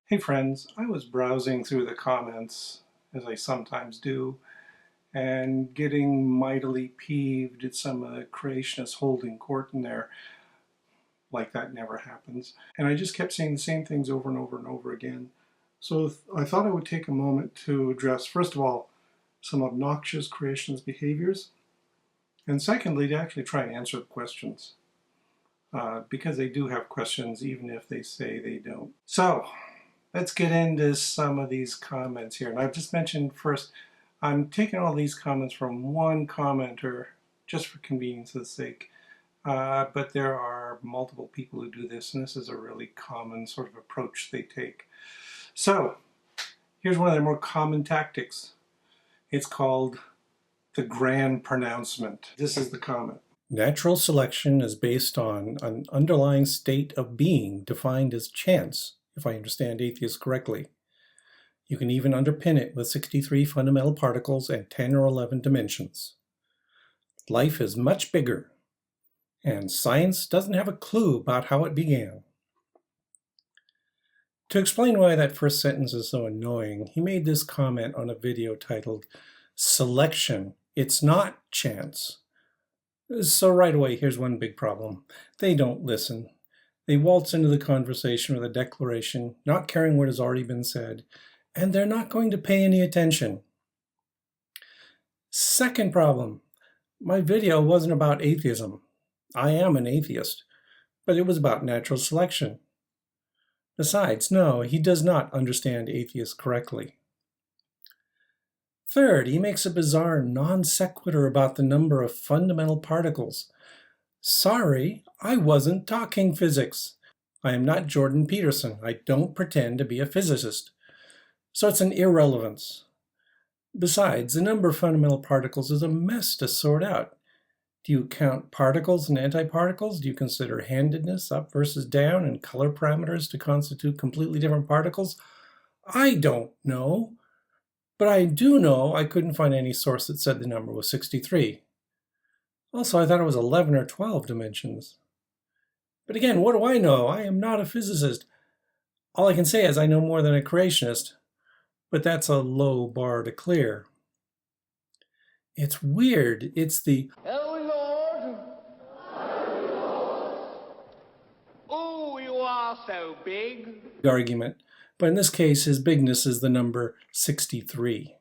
Hey friends, I was browsing through the comments, as I sometimes do, and getting mightily peeved at some of the creationists holding court in there, like that never happens. And I just kept saying the same things over and over and over again. So I thought I would take a moment to address, first of all, some obnoxious creationist behaviors, and secondly, to actually try and answer the questions. Because they do have questions, even if they say they don't. So, let's get into some of these comments here. And I've just mentioned first, I'm taking all these comments from one commenter just for convenience's sake. But there are multiple people who do this, and this is a really common sort of approach they take. So, here's one of their more common tactics. It's called the grand pronouncement. This is the comment. Natural selection is based on an underlying state of being defined as chance, if I understand atheists correctly. You can even underpin it with 63 fundamental particles and 10 or 11 dimensions. Life is much bigger, and science doesn't have a clue about how it began. To explain why that first sentence is so annoying, he made this comment on a video titled, "Selection, It's Not Chance." So right away, here's one big problem. They don't listen. They waltz into the conversation with a declaration, not caring what has already been said, and they're not going to pay any attention. Second problem, my video wasn't about atheism. I am an atheist, but it was about natural selection. Besides, no, he does not understand atheists correctly. Third, he makes a bizarre non sequitur about the number of fundamental particles. Sorry, I wasn't talking physics. I am not Jordan Peterson. I don't pretend to be a physicist. So it's an irrelevance. Besides, the number of fundamental particles is a mess to sort out. Do you count particles and antiparticles? Do you consider handedness, up versus down, and color parameters to constitute completely different particles? I don't know. But I do know I couldn't find any source that said the number was 63. Also, I thought it was 11 or 12 dimensions. But again, what do I know? I am not a physicist. All I can say is I know more than a creationist, but that's a low bar to clear. It's weird. It's the "Oh Lord, oh, you are so big" argument, but in this case, his bigness is the number 63.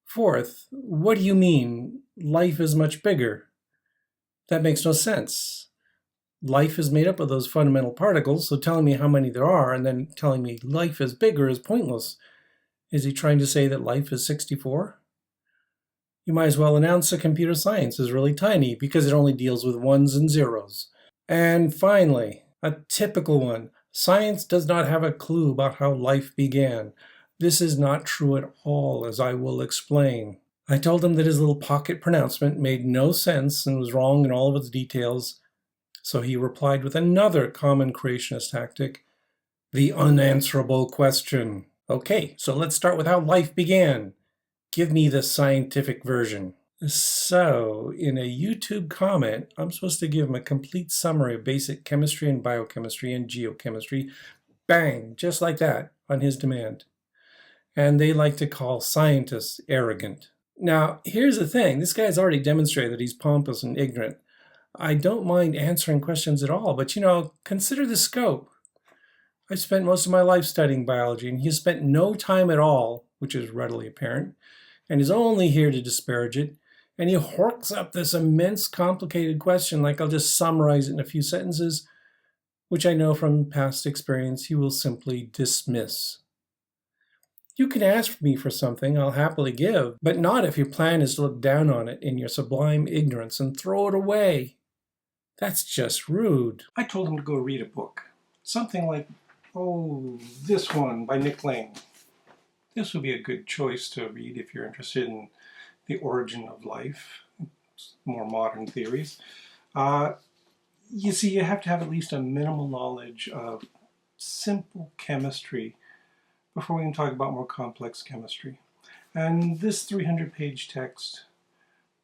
Fourth, what do you mean? Life is much bigger. That makes no sense. Life is made up of those fundamental particles, so telling me how many there are and then telling me life is bigger is pointless. Is he trying to say that life is 64? You might as well announce that computer science is really tiny because it only deals with ones and zeros. And finally, a typical one. Science does not have a clue about how life began. This is not true at all, as I will explain. I told him that his little pocket pronouncement made no sense and was wrong in all of its details, so he replied with another common creationist tactic, the unanswerable question. Okay, so let's start with how life began. Give me the scientific version. So, in a YouTube comment, I'm supposed to give him a complete summary of basic chemistry and biochemistry and geochemistry. Bang, just like that, on his demand. And they like to call scientists arrogant. Now, here's the thing. This guy's already demonstrated that he's pompous and ignorant. I don't mind answering questions at all, but consider the scope. I've spent most of my life studying biology, and he has spent no time at all, which is readily apparent, and is only here to disparage it. And he horks up this immense, complicated question like I'll just summarize it in a few sentences, which I know from past experience he will simply dismiss. You can ask me for something I'll happily give, but not if your plan is to look down on it in your sublime ignorance and throw it away. That's just rude. I told him to go read a book. Something like, this one by Nick Lane. This would be a good choice to read if you're interested in the origin of life, more modern theories. You see, you have to have at least a minimal knowledge of simple chemistry before we can talk about more complex chemistry. And this 300-page text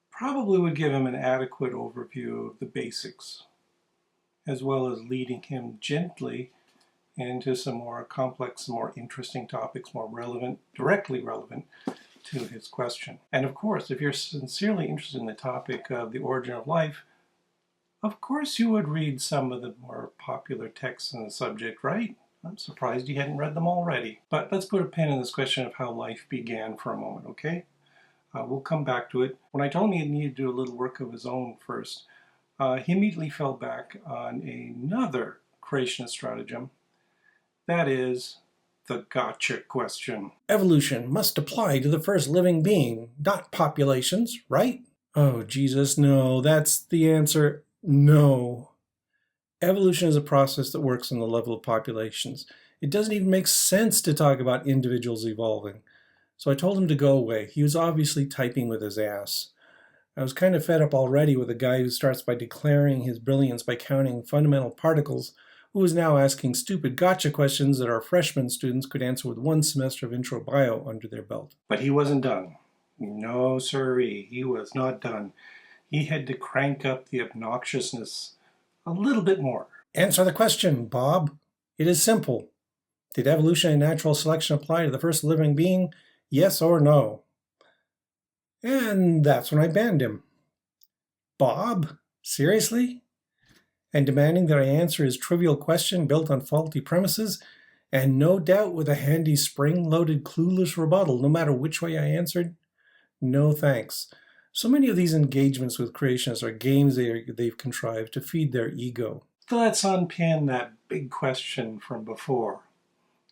probably would give him an adequate overview of the basics, as well as leading him gently into some more complex, more interesting topics, more relevant, directly relevant to his question. And of course, if you're sincerely interested in the topic of the origin of life, of course you would read some of the more popular texts on the subject, right? I'm surprised you hadn't read them already. But let's put a pin in this question of how life began for a moment, okay? We'll come back to it. When I told him he needed to do a little work of his own first, he immediately fell back on another creationist stratagem. That is the gotcha question. Evolution must apply to the first living being, not populations, right? Oh, Jesus, no. That's the answer. No. Evolution is a process that works on the level of populations. It doesn't even make sense to talk about individuals evolving. So I told him to go away. He was obviously typing with his ass. I was kind of fed up already with a guy who starts by declaring his brilliance by counting fundamental particles, who is now asking stupid gotcha questions that our freshman students could answer with one semester of intro bio under their belt. But he wasn't done. No, sirree, he was not done. He had to crank up the obnoxiousness a little bit more. Answer the question, Bob. It is simple. Did evolution and natural selection apply to the first living being? Yes or no? And that's when I banned him. Bob? Seriously? And demanding that I answer his trivial question built on faulty premises, and no doubt with a handy spring-loaded clueless rebuttal no matter which way I answered? No thanks. So many of these engagements with creationists are games they've contrived to feed their ego. So let's unpin that big question from before.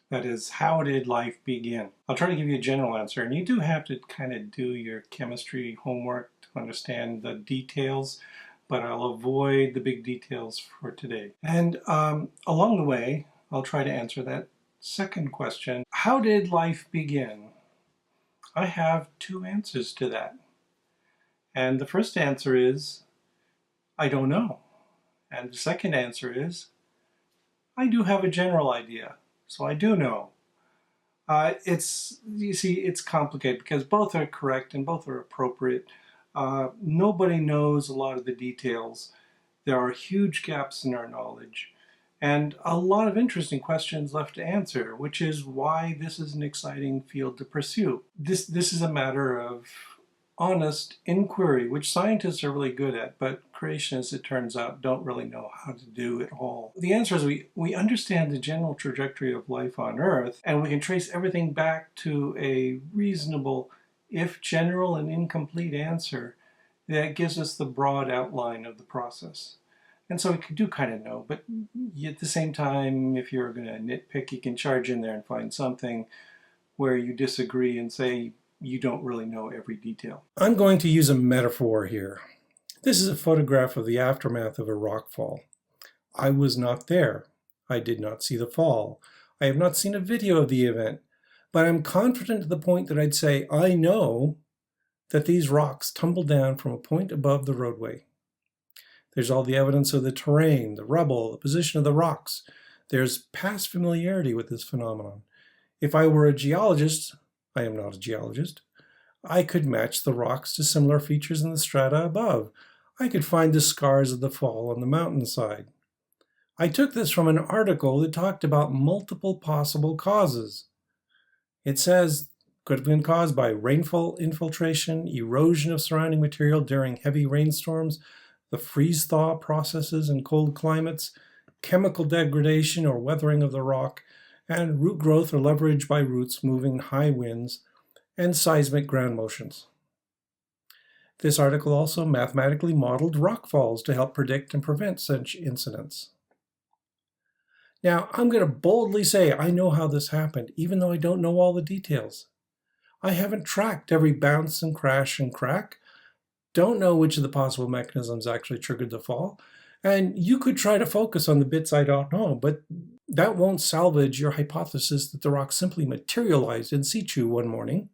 That is, how did life begin? I'll try to give you a general answer, and you do have to kind of do your chemistry homework to understand the details, but I'll avoid the big details for today. And along the way, I'll try to answer that second question. How did life begin? I have two answers to that. And the first answer is, I don't know. And the second answer is, I do have a general idea. So I do know. It's complicated because both are correct and both are appropriate. Nobody knows a lot of the details. There are huge gaps in our knowledge and a lot of interesting questions left to answer, which is why this is an exciting field to pursue. This is a matter of honest inquiry, which scientists are really good at, but creationists, it turns out, don't really know how to do it all. The answer is we understand the general trajectory of life on Earth, and we can trace everything back to a reasonable, if general and incomplete answer that gives us the broad outline of the process. And so we do kind of know, but at the same time, if you're going to nitpick, you can charge in there and find something where you disagree and say, you don't really know every detail. I'm going to use a metaphor here. This is a photograph of the aftermath of a rock fall. I was not there. I did not see the fall. I have not seen a video of the event, but I'm confident to the point that I'd say I know that these rocks tumbled down from a point above the roadway. There's all the evidence of the terrain, the rubble, the position of the rocks. There's past familiarity with this phenomenon. If I were a geologist, I am not a geologist, I could match the rocks to similar features in the strata above. I could find the scars of the fall on the mountainside. I took this from an article that talked about multiple possible causes. It says could have been caused by rainfall infiltration, erosion of surrounding material during heavy rainstorms, the freeze-thaw processes in cold climates, chemical degradation or weathering of the rock, and root growth or leverage by roots moving high winds, and seismic ground motions. This article also mathematically modeled rock falls to help predict and prevent such incidents. Now, I'm going to boldly say I know how this happened, even though I don't know all the details. I haven't tracked every bounce and crash and crack, don't know which of the possible mechanisms actually triggered the fall, and you could try to focus on the bits I don't know, but that won't salvage your hypothesis that the rock simply materialized in situ one morning,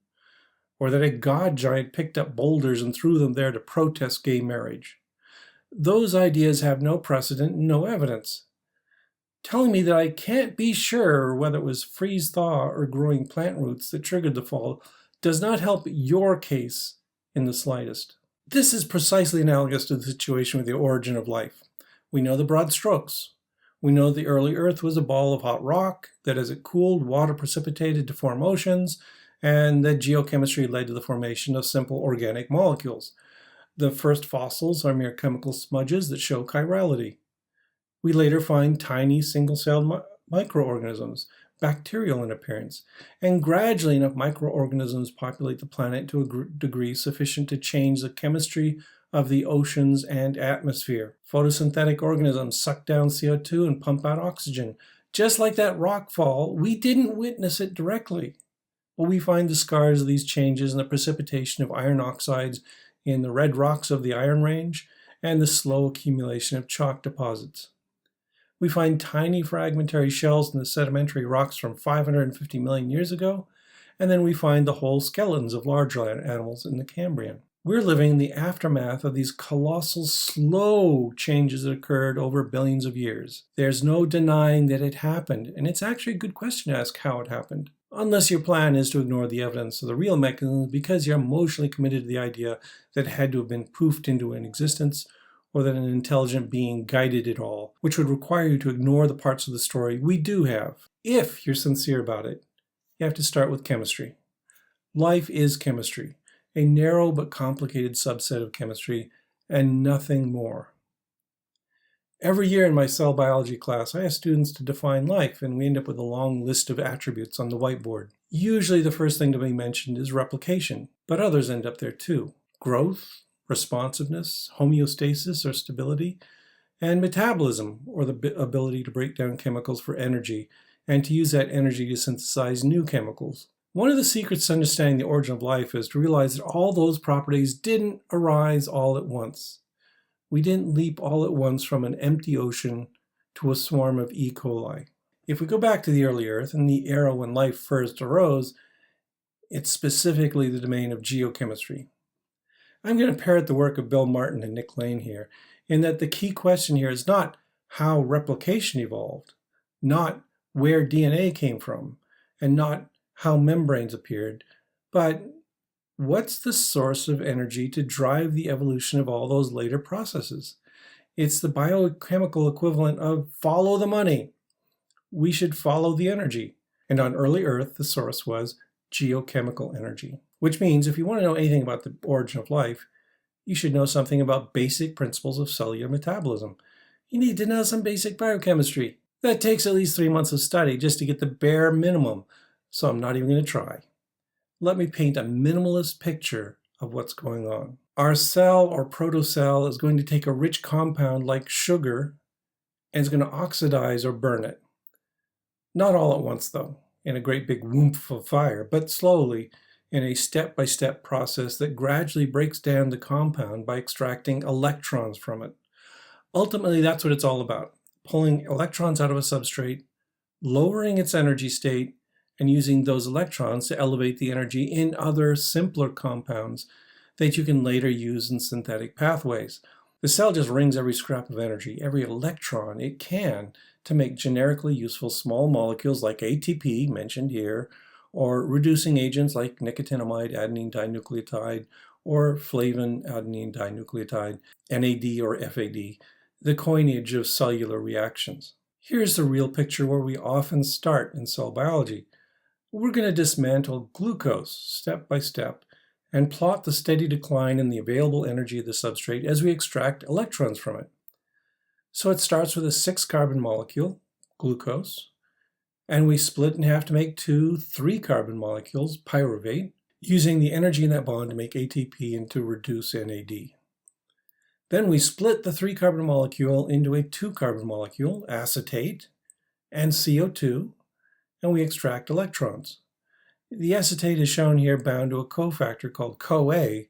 or that a god giant picked up boulders and threw them there to protest gay marriage. Those ideas have no precedent and no evidence. Telling me that I can't be sure whether it was freeze-thaw or growing plant roots that triggered the fall does not help your case in the slightest. This is precisely analogous to the situation with the origin of life. We know the broad strokes. We know the early Earth was a ball of hot rock, that as it cooled, water precipitated to form oceans, and that geochemistry led to the formation of simple organic molecules. The first fossils are mere chemical smudges that show chirality. We later find tiny single-celled microorganisms, bacterial in appearance, and gradually enough microorganisms populate the planet to a degree sufficient to change the chemistry of the oceans and atmosphere. Photosynthetic organisms suck down CO2 and pump out oxygen. Just like that rock fall, we didn't witness it directly, but we find the scars of these changes in the precipitation of iron oxides in the red rocks of the Iron Range and the slow accumulation of chalk deposits. We find tiny fragmentary shells in the sedimentary rocks from 550 million years ago, and then we find the whole skeletons of larger animals in the Cambrian. We're living in the aftermath of these colossal, slow changes that occurred over billions of years. There's no denying that it happened, and it's actually a good question to ask how it happened. Unless your plan is to ignore the evidence of the real mechanisms because you're emotionally committed to the idea that it had to have been poofed into an existence, or that an intelligent being guided it all, which would require you to ignore the parts of the story we do have. If you're sincere about it, you have to start with chemistry. Life is chemistry, a narrow but complicated subset of chemistry, and nothing more. Every year in my cell biology class, I ask students to define life, and we end up with a long list of attributes on the whiteboard. Usually the first thing to be mentioned is replication, but others end up there too. Growth, responsiveness, homeostasis or stability, and metabolism, or the ability to break down chemicals for energy, and to use that energy to synthesize new chemicals. One of the secrets to understanding the origin of life is to realize that all those properties didn't arise all at once. We didn't leap all at once from an empty ocean to a swarm of E. coli. If we go back to the early Earth and the era when life first arose, it's specifically the domain of geochemistry. I'm going to parrot the work of Bill Martin and Nick Lane here, in that the key question here is not how replication evolved, not where DNA came from, and not how membranes appeared, but what's the source of energy to drive the evolution of all those later processes? It's the biochemical equivalent of follow the money. We should follow the energy. And on early Earth, the source was geochemical energy, which means if you want to know anything about the origin of life, you should know something about basic principles of cellular metabolism. You need to know some basic biochemistry. That takes at least 3 months of study just to get the bare minimum, so I'm not even going to try. Let me paint a minimalist picture of what's going on. Our cell or protocell is going to take a rich compound like sugar and is going to oxidize or burn it. Not all at once though, in a great big whoomph of fire, but slowly in a step-by-step process that gradually breaks down the compound by extracting electrons from it. Ultimately, that's what it's all about, pulling electrons out of a substrate, lowering its energy state, and using those electrons to elevate the energy in other simpler compounds that you can later use in synthetic pathways. The cell just wrings every scrap of energy, every electron it can, to make generically useful small molecules like ATP, mentioned here, or reducing agents like nicotinamide adenine dinucleotide, or flavin adenine dinucleotide, NAD or FAD, the coinage of cellular reactions. Here's the real picture where we often start in cell biology. We're going to dismantle glucose step by step and plot the steady decline in the available energy of the substrate as we extract electrons from it. So it starts with a 6-carbon molecule, glucose, and we split in half to make 2 3-carbon molecules, pyruvate, using the energy in that bond to make ATP and to reduce NAD. Then we split the 3-carbon molecule into a 2-carbon molecule, acetate, and CO2, and we extract electrons. The acetate is shown here bound to a cofactor called CoA,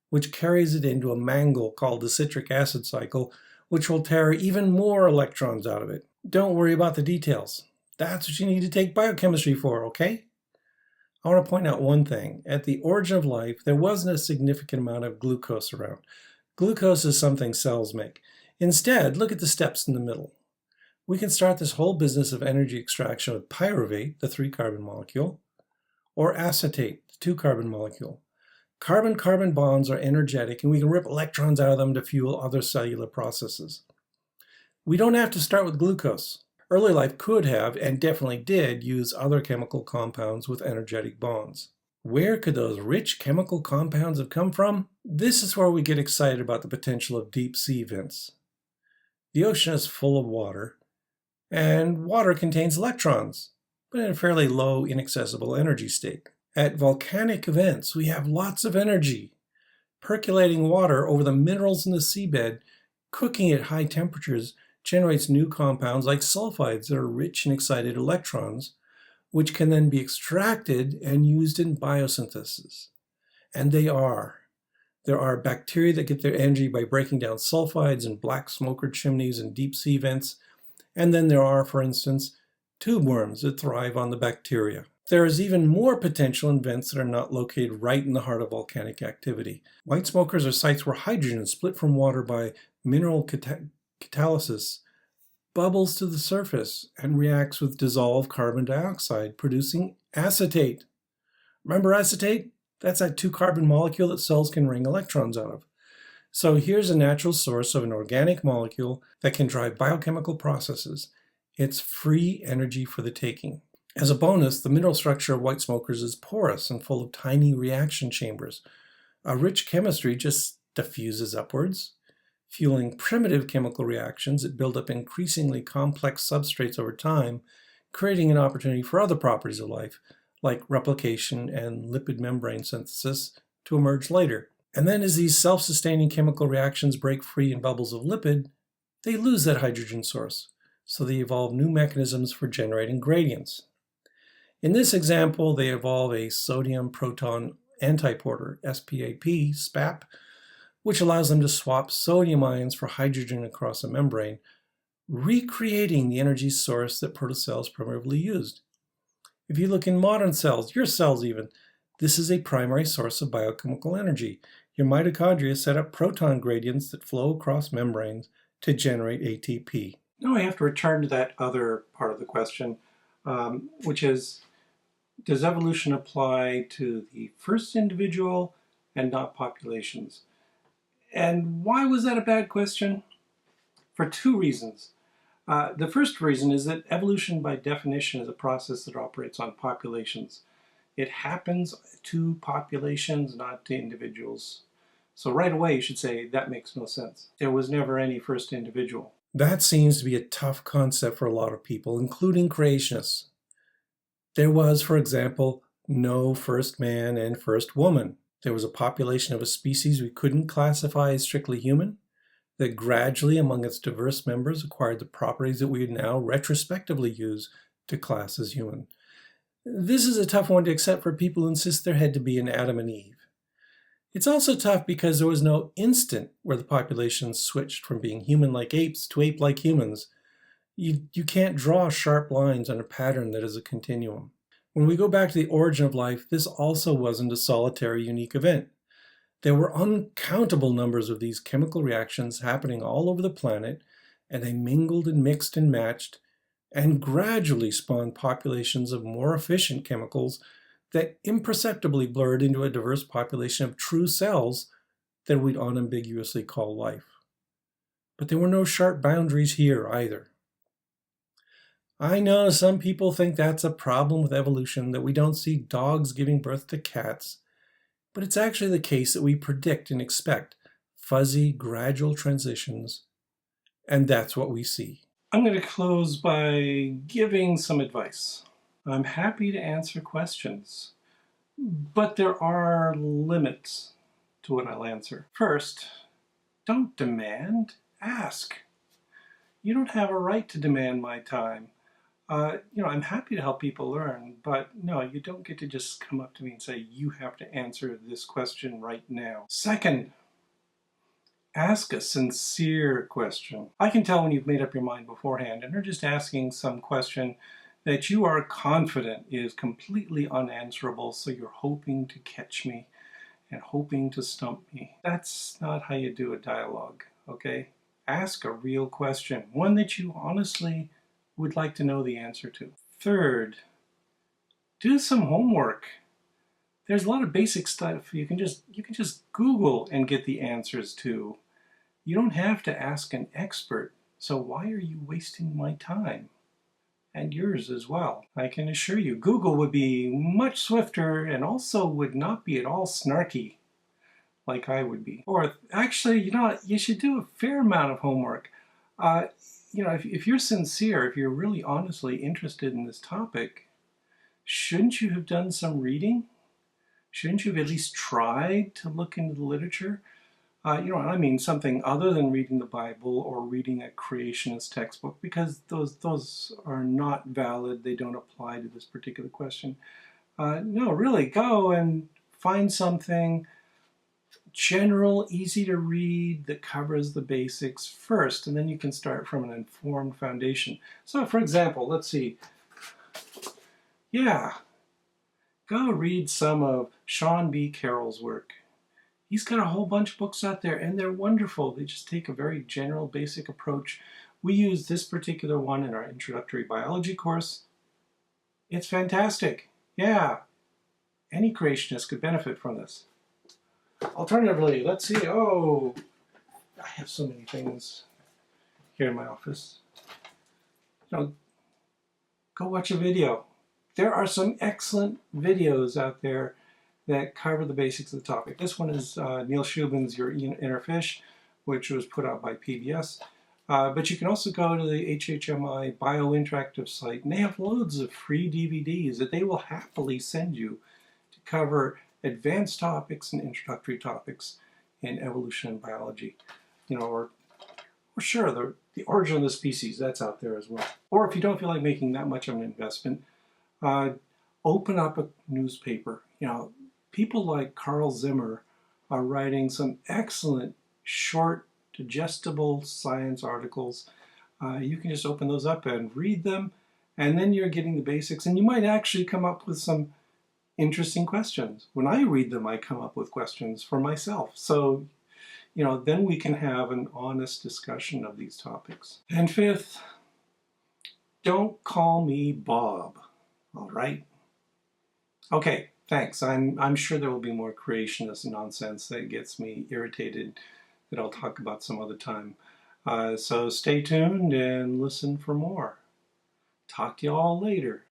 which carries it into a mangle called the citric acid cycle, which will tear even more electrons out of it. Don't worry about the details. That's what you need to take biochemistry for, okay? I want to point out one thing. At the origin of life, there wasn't a significant amount of glucose around. Glucose is something cells make. Instead, look at the steps in the middle. We can start this whole business of energy extraction with pyruvate, the 3-carbon molecule, or acetate, the 2-carbon molecule. Carbon-carbon bonds are energetic, and we can rip electrons out of them to fuel other cellular processes. We don't have to start with glucose. Early life could have, and definitely did, use other chemical compounds with energetic bonds. Where could those rich chemical compounds have come from? This is where we get excited about the potential of deep sea vents. The ocean is full of water, and water contains electrons, but in a fairly low, inaccessible energy state. At volcanic vents, we have lots of energy. Percolating water over the minerals in the seabed, cooking at high temperatures, generates new compounds like sulfides that are rich in excited electrons, which can then be extracted and used in biosynthesis. And they are. There are bacteria that get their energy by breaking down sulfides in black smoker chimneys and deep sea vents. And then there are, for instance, tube worms that thrive on the bacteria. There is even more potential in vents that are not located right in the heart of volcanic activity. White smokers are sites where hydrogen is split from water by mineral catalysis, bubbles to the surface, and reacts with dissolved carbon dioxide, producing acetate. Remember acetate? That's that 2-carbon molecule that cells can wring electrons out of. So here's a natural source of an organic molecule that can drive biochemical processes. It's free energy for the taking. As a bonus, the mineral structure of white smokers is porous and full of tiny reaction chambers. A rich chemistry just diffuses upwards, fueling primitive chemical reactions that build up increasingly complex substrates over time, creating an opportunity for other properties of life, like replication and lipid membrane synthesis, to emerge later. And then as these self-sustaining chemical reactions break free in bubbles of lipid, they lose that hydrogen source, so they evolve new mechanisms for generating gradients. In this example, they evolve a sodium proton antiporter, SPAP, which allows them to swap sodium ions for hydrogen across a membrane, recreating the energy source that protocells primitively used. If you look in modern cells, your cells even, this is a primary source of biochemical energy. Your mitochondria set up proton gradients that flow across membranes to generate ATP. Now I have to return to that other part of the question, which is, does evolution apply to the first individual and not populations? And why was that a bad question? For 2 reasons. The first reason is that evolution by definition is a process that operates on populations. It happens to populations, not to individuals. So right away you should say that makes no sense. There was never any first individual. That seems to be a tough concept for a lot of people, including creationists. There was, for example, no first man and first woman. There was a population of a species we couldn't classify as strictly human, that gradually among its diverse members acquired the properties that we now retrospectively use to class as human. This is a tough one to accept for people who insist there had to be an Adam and Eve. It's also tough because there was no instant where the populations switched from being human-like apes to ape-like humans. You can't draw sharp lines on a pattern that is a continuum. When we go back to the origin of life, this also wasn't a solitary, unique event. There were uncountable numbers of these chemical reactions happening all over the planet, and they mingled and mixed and matched, and gradually spawned populations of more efficient chemicals that imperceptibly blurred into a diverse population of true cells that we'd unambiguously call life. But there were no sharp boundaries here either. I know some people think that's a problem with evolution, that we don't see dogs giving birth to cats, but it's actually the case that we predict and expect fuzzy, gradual transitions, and that's what we see. I'm going to close by giving some advice. I'm happy to answer questions, but there are limits to what I'll answer. First, don't demand, ask. You don't have a right to demand my time. I'm happy to help people learn, but no, you don't get to just come up to me and say, you have to answer this question right now. Second, ask a sincere question. I can tell when you've made up your mind beforehand and are just asking some question that you are confident is completely unanswerable, so you're hoping to catch me and hoping to stump me. That's not how you do a dialogue, okay? Ask a real question, one that you honestly would like to know the answer to. Third, do some homework. There's a lot of basic stuff you can just Google and get the answers to. You don't have to ask an expert So why are you wasting my time? And yours as well. I can assure you, Google would be much swifter and also would not be at all snarky like I would be. Or actually, you should do a fair amount of homework. Uh, if you're sincere, if you're really honestly interested in this topic, shouldn't you have done some reading? Shouldn't you have at least tried to look into the literature? I mean something other than reading the Bible or reading a creationist textbook, because those are not valid. They don't apply to this particular question. No, really, go and find something general, easy to read, that covers the basics first, and then you can start from an informed foundation. So, for example, let's see. Yeah, go read some of Sean B. Carroll's work. He's got a whole bunch of books out there, and they're wonderful. They just take a very general, basic approach. We use this particular one in our introductory biology course. It's fantastic. Yeah, any creationist could benefit from this. Alternatively, let's see. Oh, I have so many things here in my office. Go watch a video. There are some excellent videos out there that cover the basics of the topic. This one is Neil Shubin's Your Inner Fish, which was put out by PBS. But you can also go to the HHMI Biointeractive site, and they have loads of free DVDs that they will happily send you to cover advanced topics and introductory topics in evolution and biology. Or sure, the origin of the species, that's out there as well. Or if you don't feel like making that much of an investment, open up a newspaper. People like Carl Zimmer are writing some excellent, short, digestible science articles. You can just open those up and read them, and then you're getting the basics, and you might actually come up with some interesting questions. When I read them, I come up with questions for myself. So, then we can have an honest discussion of these topics. And fifth, don't call me Bob, all right? Okay. Thanks. I'm sure there will be more creationist nonsense that gets me irritated that I'll talk about some other time. So stay tuned and listen for more. Talk to you all later.